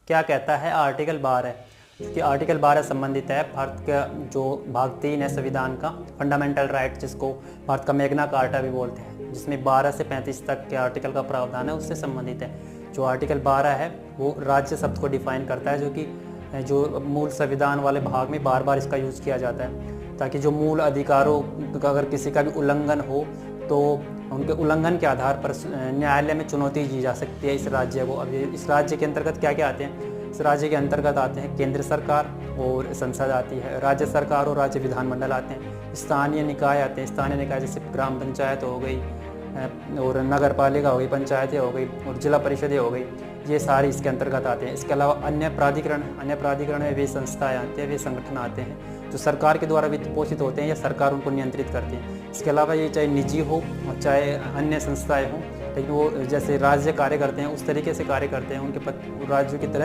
क्या कहता है आर्टिकल 12 कि आर्टिकल 12 संबंधित है भारत का जो भाग 3 है संविधान का फंडामेंटल राइट, जिसको भारत का मैग्ना कार्टा भी बोलते हैं, जिसमें 12 से 35 तक के आर्टिकल का प्रावधान है, उससे संबंधित है। जो आर्टिकल 12 है वो राज्य शब्द को डिफाइन करता है, जो कि जो मूल संविधान वाले भाग में बार बार इसका यूज़ किया जाता है, ताकि जो मूल अधिकारों का अगर किसी का भी उल्लंघन हो तो उनके उल्लंघन के आधार पर न्यायालय में चुनौती दी जा सकती है इस राज्य को। अब इस राज्य के अंतर्गत क्या क्या आते हैं? इस राज्य के अंतर्गत आते हैं केंद्र सरकार और संसद आती है, राज्य सरकार और राज्य विधानमंडल आते हैं, स्थानीय निकाय आते हैं। स्थानीय निकाय जैसे ग्राम पंचायत हो गई और नगर पालिका हो गई, पंचायतें हो गई और जिला परिषदें हो गई, ये सारी इसके अंतर्गत आते हैं। इसके अलावा अन्य प्राधिकरण में वे संस्थाएं आते हैं, वे संगठन आते हैं जो सरकार के द्वारा वित्त पोषित होते हैं या सरकार उनको नियंत्रित करती है। इसके अलावा ये चाहे निजी हो और चाहे अन्य संस्थाएं हों, लेकिन वो जैसे राज्य कार्य करते हैं उस तरीके से कार्य करते हैं, उनके राज्यों की तरह